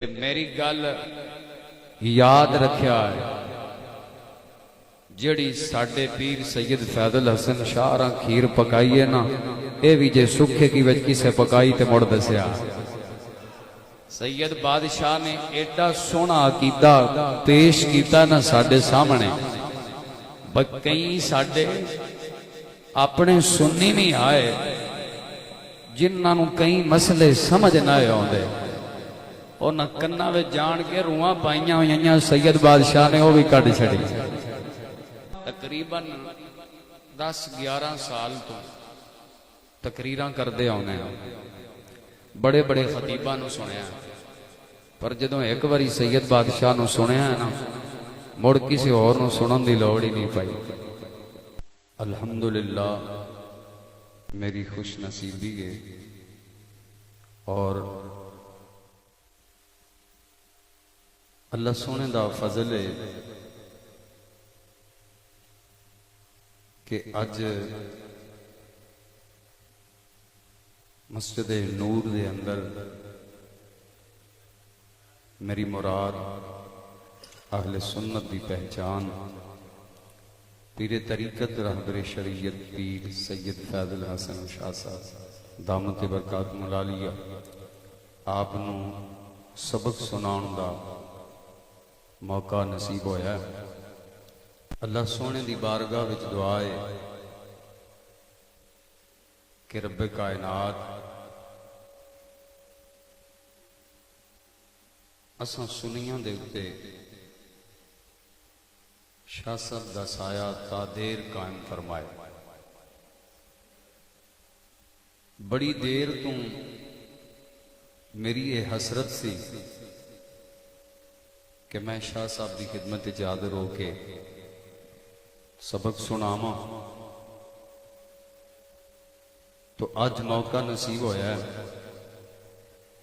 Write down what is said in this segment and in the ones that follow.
मेरी गल याद रखिया है जिहड़ी साडे पीर सैयद फैजल हसन शाह खीर पकाई है ना, ये भी जे सुखे की वज किसे पकाई ते मुड़ दसिया। सैयद बादशाह ने एडा सोहना अकीदा पेश किया ना साडे सामने, कई साडे अपने सुन्नी नहीं आए जिन्होंने कई मसले समझ ना आते, और न कन्ना वे जान के रूहां पाइया हुई सैयद बादशाह ने वह भी कढ़ छड़ी। तकरीबन 10-11 साल तो तकरीर करते आने, बड़े बड़े खतीबा सुनिया, पर जदों एक बारी सैयद बादशाह को सुनिया है ना, मुड़ किसी होर सुनने की लौड़ ही नहीं पाई। अल्हम्दुलिल्लाह मेरी खुश नसीबी है और अल्लाह सोने दा फजल है कि अज मस्जिद नूर दे अंदर मेरी मुराद अहले सुन्नत की पहचान पीरे तरीकत रहबरे शरीयत पीर सैयद फैजल हसन शाह साहब दामत बरकत मुलालिया आप सबक सुनाउण दा मौका नसीब होया। अल्लाह सोने की बारगाह विच दुआ है कि रब्बे कायनात असां सुनियां दे उत्ते शाह साहब दा साया तादेर कायम फरमाए। बड़ी देर तो मेरी ये हसरत सी कि मैं शाह साहब की खिदमत हाजिर होके सबक सुनावा, तो अज मौका नसीब होया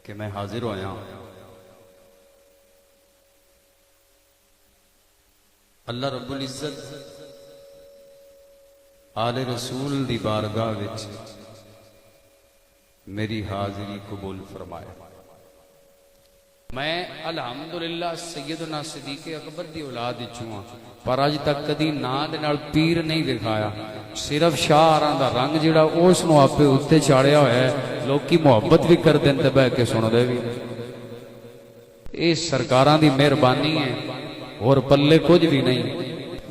कि मैं हाजिर होया। अल्लाह रब्बुल इज्जत आले रसूल दी बारगाह विच मेरी हाजिरी कबूल फरमाए। मैं अल्हम्दुलिल्लाह सैयदना सिद्दीक़ अकबर दी औलाद विचों हां, पर अज तक कदी नां दे नाल पीर नहीं दिखाया। सिर्फ शाहरां दा रंग जिहड़ा उस नूं आपे उत्ते चाड़िया होया है, लोकी मुहब्बत भी करदे ने ते बह के सुणदे भी। ये सरकारां दी मेहरबानी है और पल्ले कुछ भी नहीं।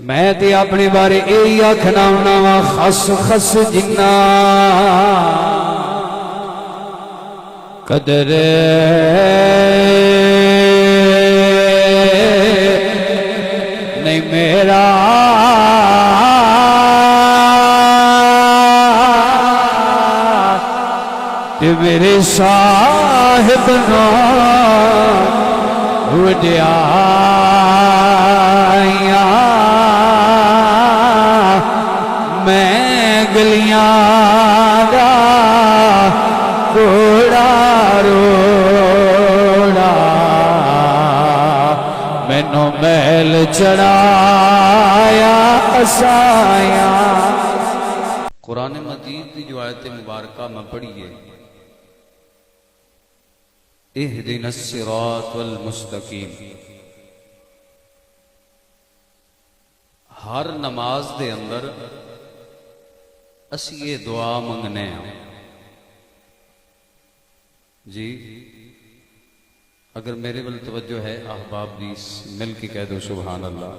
मैं ते अपने बारे यही आखना हुंदा वा, खस खस जिन्ना कदर नहीं मेरा ते मेरे साहिब ना वड्याइयां मैं गलियां दा कोड़ा रोड़ा मैनू महल चढ़ाया असाया। कुरान मजीद की जो आयत मुबारक में पढ़ी है, इहदिनस सिरातल मुस्तकीम, हर नमाज दे अंदर असी ये दुआ मंगने हैं जी। अगर मेरे वाल तवज्जो है अहबाब दी, मिल के कह दो सुभान अल्लाह।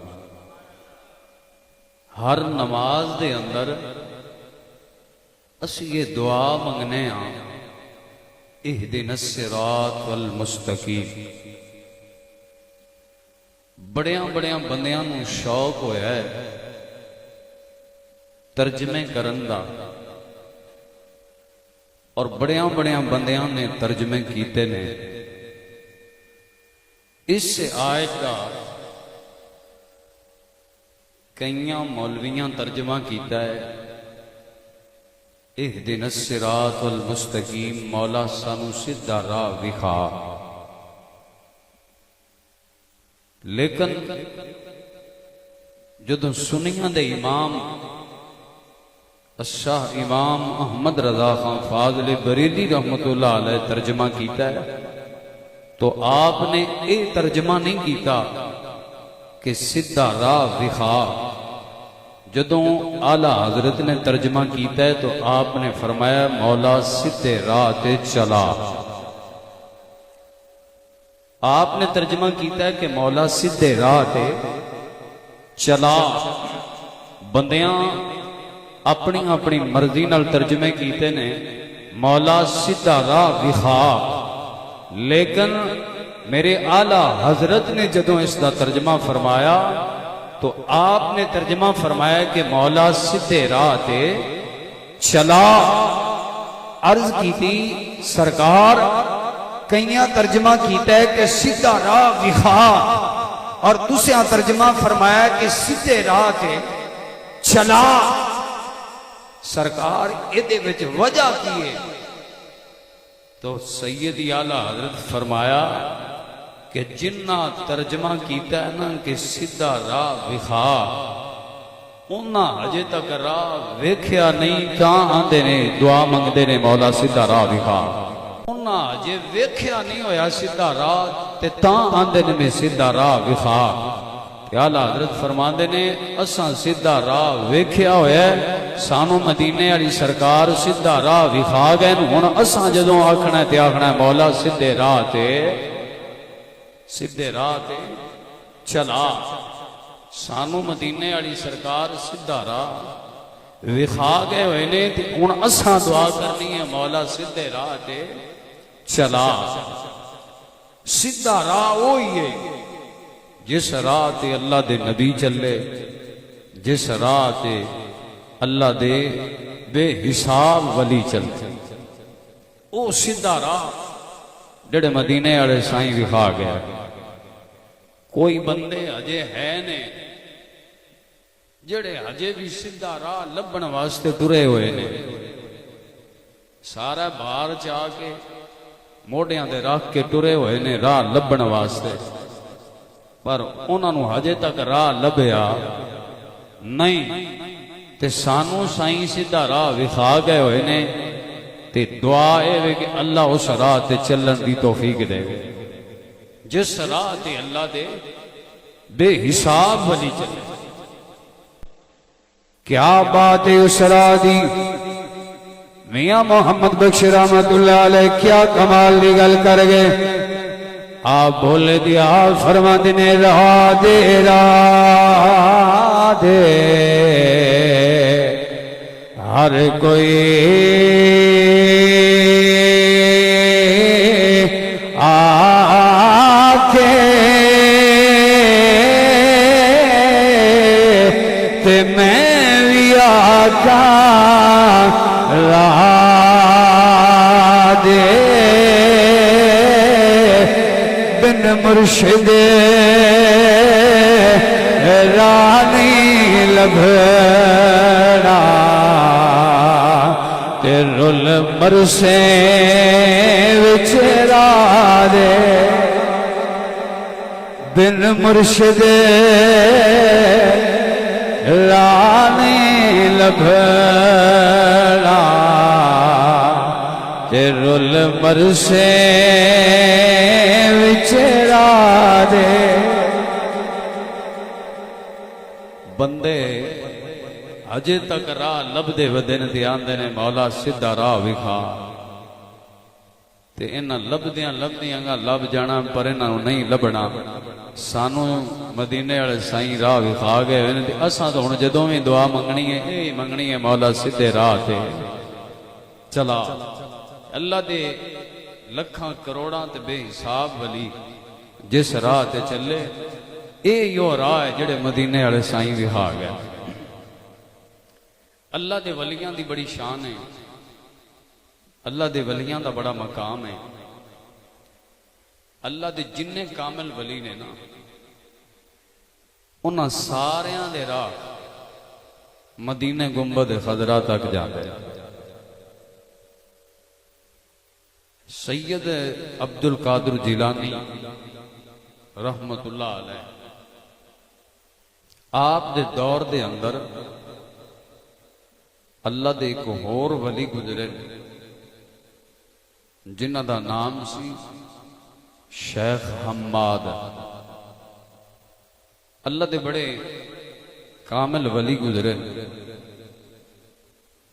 हर नमाज दे अंदर असी ये दुआ मंगने हैं, इहदिनस सिरातल मुस्तकीम। बड़िया बड़िया बंदियां नूं शौक होया है तर्जमे करन दा, और बड़िया बड़िया बंदियां ने तर्जमे कीते ने। इस आयत का कई मौलवियां तर्जमा किया है, इहदिनस सिरातल मुस्तकीम, मौला सानू सीधा राह विखा। लेकिन जदों सुनिया दे इमाम शाह इमाम अहमद रजा खान फाजले बरेली रहमतुल्लाह अलैह तर्जमा किया है, तो आपने ये तर्जमा नहीं किया कि सीधा राह विखा। जदों आला हजरत ने तर्जमा किया है तो आपने फरमाया मौला सीधे राह ते चला। आपने तर्जमा किया है कि मौला सीधे राह ते चला। बंदियां अपनी अपनी मर्जी नाल तर्जमे कीते ने मौला सीधा राह विखा, लेकिन मेरे आला हजरत ने जदों इसका तर्जमा फरमाया तो आपने तर्जमा फरमाया कि मौला सीधे राह ते चला। अर्ज की थी सरकार कईया तर्जमा किया है कि सीधा राह विखा और दूसरा तर्जमा फरमाया कि सीधे राह ते चला। सरकार इहदे विच वजह की है? तो सैयद आला हजरत फरमाया कि जिन्ना तर्जमा किया है ना कि सीधा राह विखा, उन्ना अजे तक राह वेख्या नहीं, तां आंदे ने दुआ मंगते ने मौला सीधा राह विखा। उन्ना अजे वेख्या नहीं होया सीधा राह ते तां आंदे ने मैं सीधा राह विखा। आला हजरत फरमाते ने असा सीधा राह वेख्या होया, सानू मदीने वाली सरकार सीधा राह विखा गए। हुण असा जदों आखना ते आखना मौला सीधे राह ते चला। सानू मदीने वाली सरकार सीधा राह विखा गए हुए ने, हुण असा दुआ करनी है मौला सीधे राह ते चला। सीधा राह वही है जिस राह ते अल्लाह दे नबी चले, जिस राह ते अल्लाह दे बेहिसाब वली चलते, वो सीधा राह जेड़े मदीने वाले साईं विखा गया। कोई बंदे अजे है ने जेड़े अजे भी सीधा राह लभण वास्ते तुरे हुए ने, सारा बाहर चा के मोढ़ियां ते रख के तुरे हुए ने राह लभण वास्ते, पर उन्होंने हजे तक राह लभया नहीं। ते सानू साईं सीधा राह विखा गए हुए ने, ते दुआ है कि अल्लाह उस राह ते चलन की तौफीक दे, जिस राह ते अल्लाह दे बेहिसाब वली चले। क्या बात है उस राह दी, मियां मोहम्मद बख्श रहमतुल्लाह अलैह क्या कमाल की गल कर गए। आप बोले दिया फरमाते ने राधे राधे हर कोई आके ते मैं भी आका राधे मुर्शिद रानी लभड़ा ते रुल मरसे विच राधे बिन मुर्शिद रानी लभड़ा ते रुल मरसे दे। बंदे अजे तक राह लभदे वदन ते आंदे ने मौला सीधा राह विखा, ते इन्हां लभदियां लभदियां लभ जाना, पर इन्हां नूं नहीं लभना। सानू मदीने वाले साईं राह विखा गए ते असां तो हुण जदों भी दुआ मंगनी है यही मंगनी है मौला सीधे राह ते चला। अल्लाह दे लखां करोड़ां ते बेहिसाब वली जिस राह ते चले, यो राह है जेड़े मदीने वाले साईं विखा गया। अल्लाह दे वलियां दी बड़ी शान है, अल्लाह दे वलियां दा बड़ा मकाम है। अल्लाह दे जिन्ने कामिल वली ने ना, उन्हां सारियां दे राह मदीने गुंबद खजरा तक जाते। सैयद अब्दुल कादिर जिलानी रहमतुल्लाह अलैह आप दे दौर दे अंदर अल्लाह दे एक होर वली गुजरे जिन्हां दा नाम सी शेख हम्माद अल्लाह दे बड़े कामिल वली गुजरे।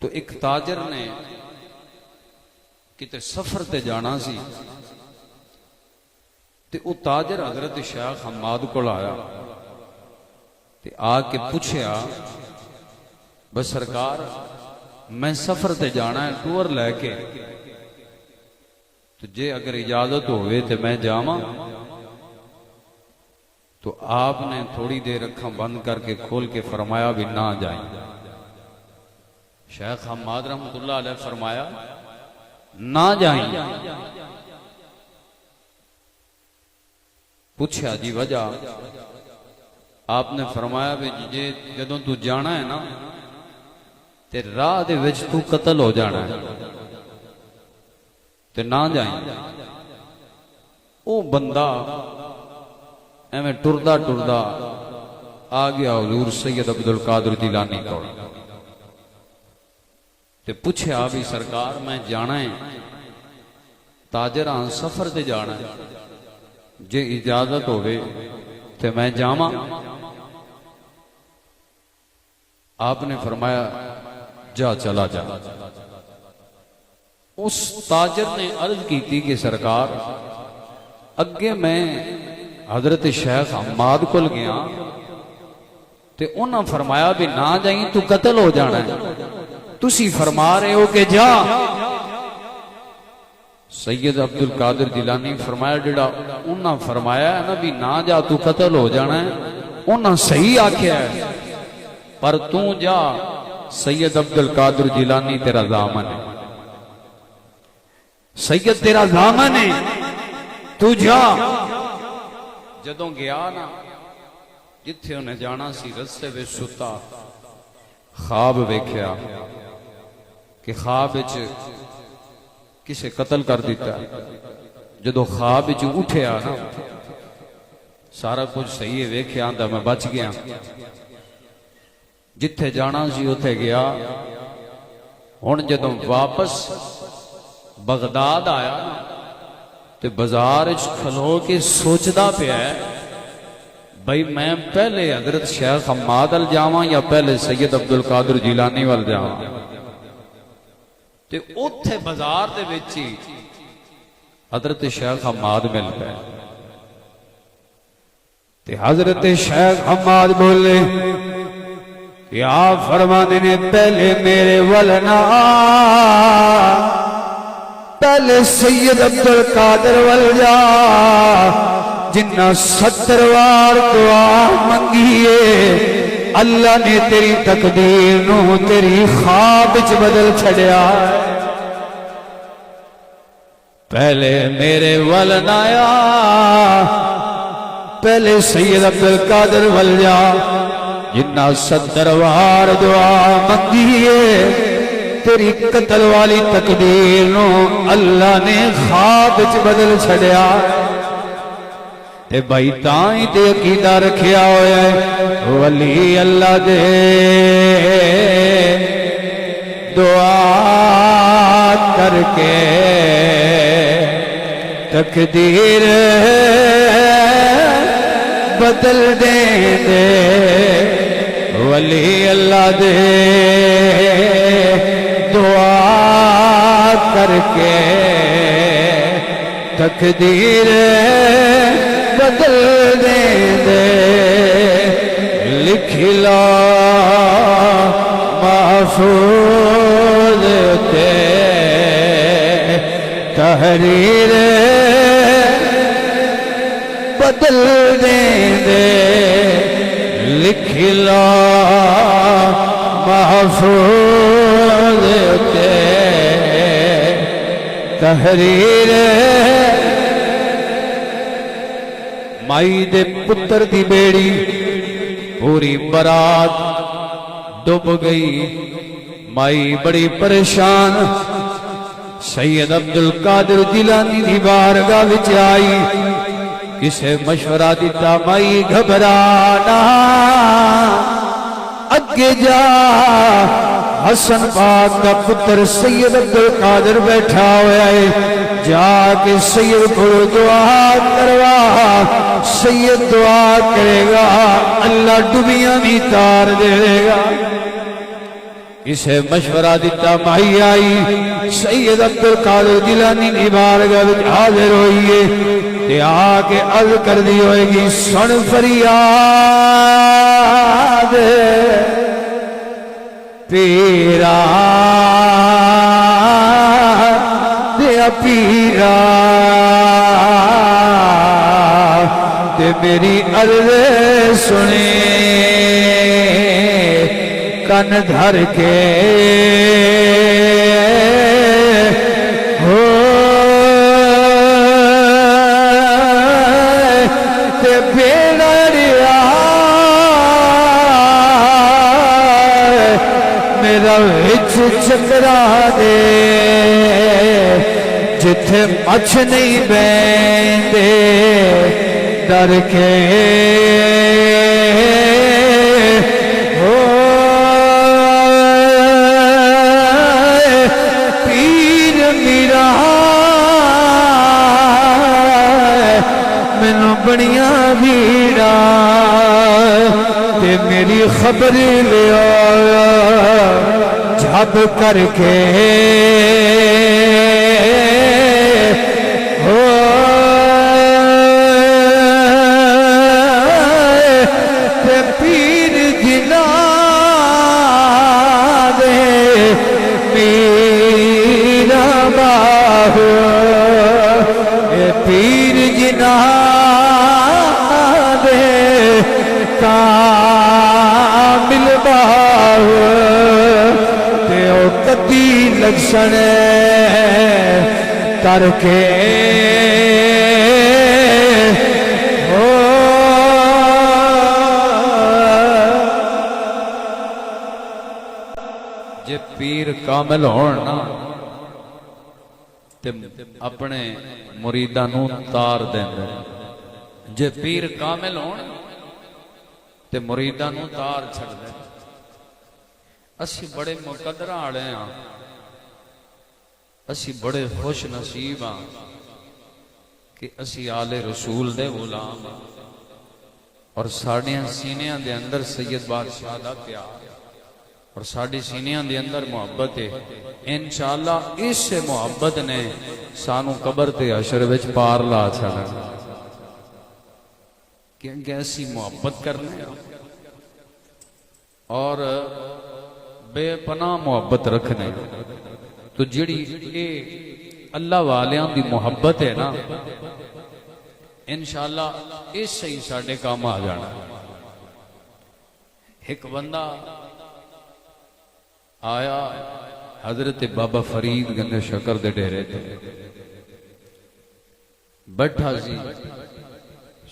तो एक ताजर ने किते सफर ते जाना सी ते वो ताजर हजरत शेख हम्माद को आया ते आके पूछया बस सरकार मैं सफर ते जाना है टूर लैके तो जे अगर इजाजत होवे तो मैं जावां। तो आपने थोड़ी देर अखा बंद करके खोल के फरमाया भी ना जाए। शेख हम्माद रहमतुल्लाह अलैह फरमाया ना जाए। पूछा जी वजह? आपने फरमाया भी जे जदों तू जाना है ना ते राह दे विच तू कतल हो जाना है ते ना जाए। वो बंदा एवं टुरदा टुरदा आ गया हुजूर सैयद अब्दुल कादिर जिलानी को ते पूछया भी सरकार मैं जाना है ताजर हाँ सफर ते जाना है जे इजाजत होवे ते मैं जावां। आपने फरमाया जा चला जा। उस ताजर ने अर्ज की थी कि सरकार अगे मैं हजरत शेख हम्माद को गया ते उन्हें फरमाया भी ना जाई तू कतल हो जाना है, तुसी फरमा रहे हो कि जा। सैयद अब्दुल कादिर जिलानी फरमाया जेड़ा उन्हें फरमाया है ना भी ना जा तू कतल हो जाना है उन्हें सही आख्या है, पर तू जा सैयद अब्दुल कादिर जिलानी तेरा दामन है, सैयद तेरा दामन है तू जा। जदों गया ना जिथे उन्हें जाना सी रस्ते में सुता ख्वाब वेख्या कि ख्वाब किसे कतल कर दिता। जदों ख्वाब उठया ना सारा कुछ सही है वेख्या आंदा मैं बच गया। जिथे जाना सी उथे गया। हुण जदों वापस बगदाद आया ते बाजार खलो के सोचदा पिया भाई मैं पहले हजरत शेख हम्माद अल जावां या पहले सैयद अब्दुल कादिर जिलानी वाल जावां। ते उथे बाजार दे विच ही हजरत शेख हम्माद मिल पे ते हजरत शेख हम्माद बोले या फरमाने ने पहले मेरे वल ना पहले सैयद अब्दुल कादिर वल जा जिन्ना 70 बार दुआ मंगीए अल्लाह ने तेरी तकदीर नू तेरी ख्वाब च बदल छड़िया। पहले मेरे वल ना आ पहले सैयद अब्दुल कादिर वल जा जिन्ना 70 बार दुआ मंगीए तेरी कतल वाली तकदीर नू अल्लाह ने ख्वाब च बदल छड़िया। ते भाई ताई ते अकीदा रखिया होया वली अल्लाह दे दुआ करके तकदीर बदल दे वली अल्लाह दे दुआ करके तकदीर बदल दे लिख ला महफूज ते तहरीर बदल दे लिख ला महफूज ते तहरीर। माई दे पुत्र दी बेड़ी पूरी बरात डूब गई। माई बड़ी परेशान सैयद अब्दुल कादिर जिलानी दी बारगाह विच आई किसे मशवरा दिता माई घबराना अगे जा हसन पाक का पुत्र सैयद अब्दुल कादिर बैठा हुआ है जाके सैयद को दुआ करवा। सैयद दुआ करेगा, अल्लाह डुबियां भी तार देगा। इसे मशवरा दिता, माई आई सैयद अब्दुल कादिर जिलानी की बारगाह विच हाजिर होइए ते आके अर्ज कर दी होएगी, सुन फरियाद पीरा दे पीरा ते मेरी अर्ज सुने कन धर के। हो ते बेड़िया मेरा विच चकरा दे, जिथे मछ नहीं बहते डर के। हो पीर मीरा मैनू बड़िया भीड़ा ते मेरी खबर लिया झप करके। हो ते पीर जिना दे मेरा बाहु, ये पीर जिना दे कामिल बाहु ते ओ कदी लक्षण करके। हो जे पीर कामिल होण ना ते अपने मुरीदां नूं तार देंदे। जे पीर कामिल होण ते मुरीदां नूं तार छड्डदे। असी बड़े मुकद्दरां वाले हां, असी बड़े खुश नसीब हाँ कि असी आले रसूल दे गुलाम और साड़ियां सीनियां दे अंदर सैयद बादशाह दा प्यार और साड़ी सीनियां दे अंदर मुहब्बत है। इंशाअल्लाह इस मुहब्बत ने सानू कबर ते हशर विच पार ला छड़ना, क्योंकि असी मुहब्बत करने और बेपनाह मुहब्बत रखने। तो जिहड़ी ये अल्लाह वालियां दी मुहब्बत है ना, इंशाअल्लाह इस ही साडे काम आ जाना। एक बंदा आया हजरत बाबा फरीद गंदे शकर दे डेरे ते बैठा सी।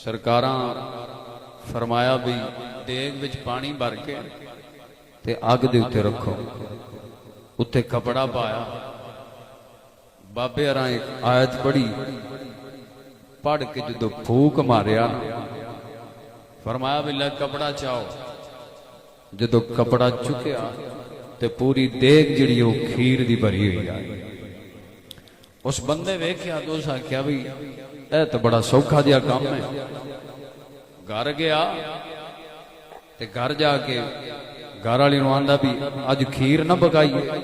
सरकारां फरमाया भी देग विच पानी भर के ते अग दे उत्ते रखो। उत्ते कपड़ा पाया, बाबे हरां एक आयत पढ़ी, पढ़ के जो फूक मारिया फरमाया भी लै कपड़ा चाओ। जो कपड़ा चुकया ते पूरी देग जिहड़ी वो खीर दी भरी हुई आई। उस बंदे वेख्या तो उस आख्या भी यह तो बड़ा सौखा जिहा काम है। घर गया ते घर जाके घर वाली नूं आंदा भी अज खीर ना पकाईए।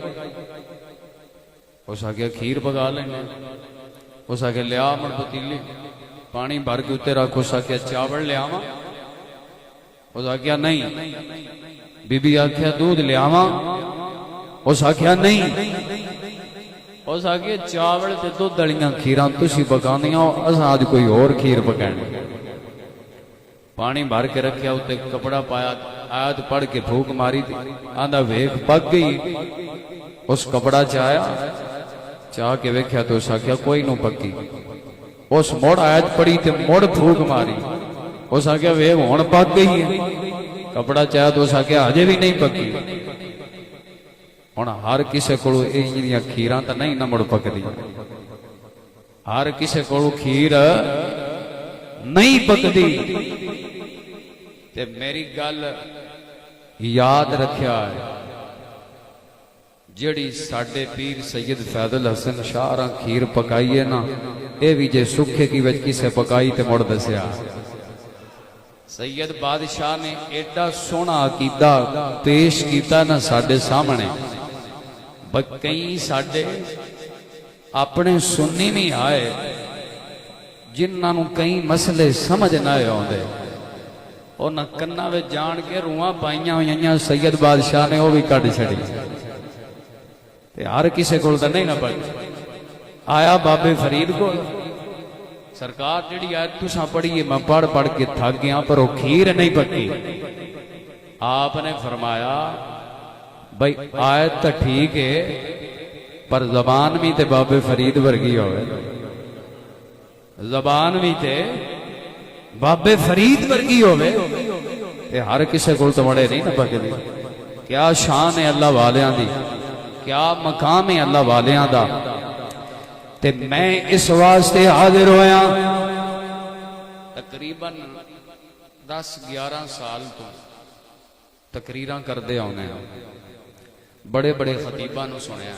उस आख्या खीर पका लेंगे। उस आख्या लिया मन पतीली पानी भर के उत्ते रख। उस आख्या चावल लियावा। उस आख्या नहीं। बीबी आख्या दूध लियावा। उस आख्या नहीं। उस आख्या चावल ते दुध वालियां खीरां तुसीं पकांदियां, असां अज कोई होर खीर पकानी। पानी भर के रखिया, उत्ते कपड़ा पाया, आयत पढ़ के फूक मारी थी। आंदा वेख पक गई। उस कपड़ा चाया, चाह के वेख्या तो उस आख्या कोई नू पक्की। उस मुड़ आयत पड़ी ते मुड़ फूक मारी। उस आख्या वेख हुण पक गई है। कपड़ा चाया तो उस आख्या अजे भी नहीं पक्की। हुण हर किसे कोलों इह खीरां तां नहीं ना मुड़ पकदी। हर किसे कोलों खीर नहीं पकदी। ते मेरी गल याद रखिया है, ਜਿਹੜੀ ਸਾਡੇ ਪੀਰ ਸੈयद फैजल हसन शाह खीर पकाई है ना, ये भी जे सुखे की वज किसे पकाई ते मुड़ दसिया। सैयद बादशाह ने एडा सोहना अकीदा पेश किया ना साडे सामने, कई साडे अपने सुन्नी नहीं आए जिन्होंने कई मसले समझ ना आते, उन्हें कन्ना में जान के रूहां पाइया हुई सैयद बादशाह ने वह भी कढ़ छड़ी। हर किसी को नहीं ना पढ़ आया बाबे फरीद को सरकार जी आयत तुसा पढ़िए, मैं पढ़ पढ़ के थक गया पर वो खीर नहीं पकी। आपने फरमाया भाई आयत तो ठीक है पर जबान भी ते बाबे फरीद वर्गी होवे, जबान भी ते बाबे फरीद वर्गी होवे, हर किसी को तो बड़े नहीं ना पकदी। क्या शान है अल्लाह वालियां दी, क्या मकाम है अल्लाह वालियां दा। ते मैं इस वास्ते हाजिर होया तकरीबन 10-11 साल तो तकरीरां करदे आउणे, बड़े बड़े खतीबां नूं सुनिया,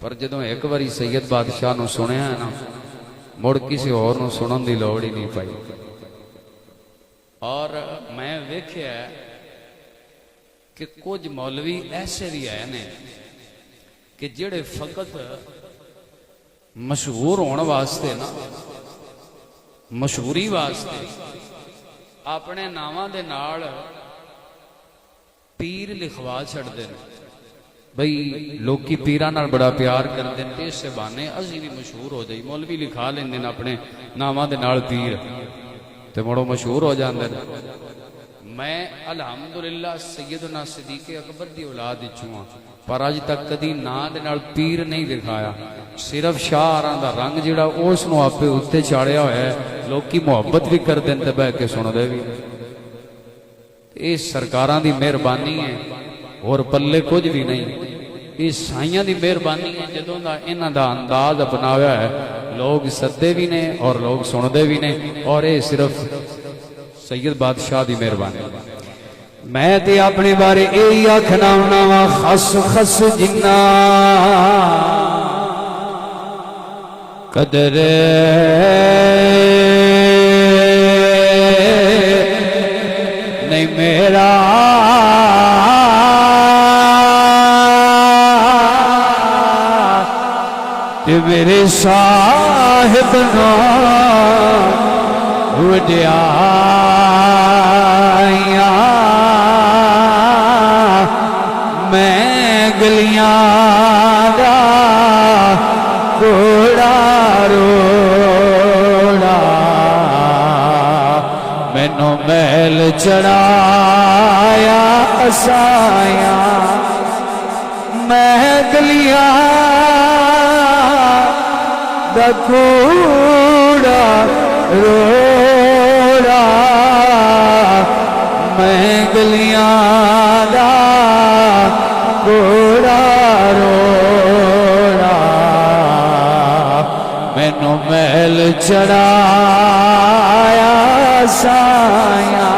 पर जदों एक बारी सैयद बादशाह नूं सुनिया है ना, मुड़ किसी होर नूं सुनन दी लोड़ ही नहीं पाई। और मैं वेख्या कि कुछ मौलवी ऐसे भी है ने कि जेड़े फकत मशहूर होने वास्ते ना, मशहूरी वास्ते अपने नावां दे नाल पीर लिखवा छड़दे ने। भाई लोकी पीरां नाल बड़ा प्यार करदे ने, इस बहाने असीं भी मशहूर हो जाई। मौलवी लिखा लेंदे ने अपने नावां दे नाल पीर, ते मुड़ो मशहूर हो जांदे ने। मैं अलहमदुलिल्लाह सैयदना सिद्दीक़ अकबर दी औलाद विचों हां, पर अज तक कदी नां दे नाल पीर नहीं दिखाया। सिर्फ शाहरां दा रंग जिहड़ा उस नूं आपे उत्ते चाड़िया होया है, लोकी मुहब्बत भी करदे ने ते बह के सुणदे भी। ये सरकारां दी मेहरबानी है और पल्ले कुछ भी नहीं, ये साइयां दी मेहरबानी है। जदों दा इन्हां दा अंदाज अपनाया है, लोग सददे भी ने और लोग सुणदे भी ने, और ये सिर्फ सैयद बादशाह दी मेहरबानी। मैं ते अपने बारे यही आखना होना वा, खस खस जिन्ना कदर नहीं मेरा, ते मेरे साहिब ना वड्याइयां मैं गलियां दा घोड़ा रोड़ा, मैनू महल चढ़ाया साया, मैं गलियां दा घोड़ा रोड़ा, मैं गलियां दा घोड़ा रोड़ा, मैनू महल चढ़ाया साया।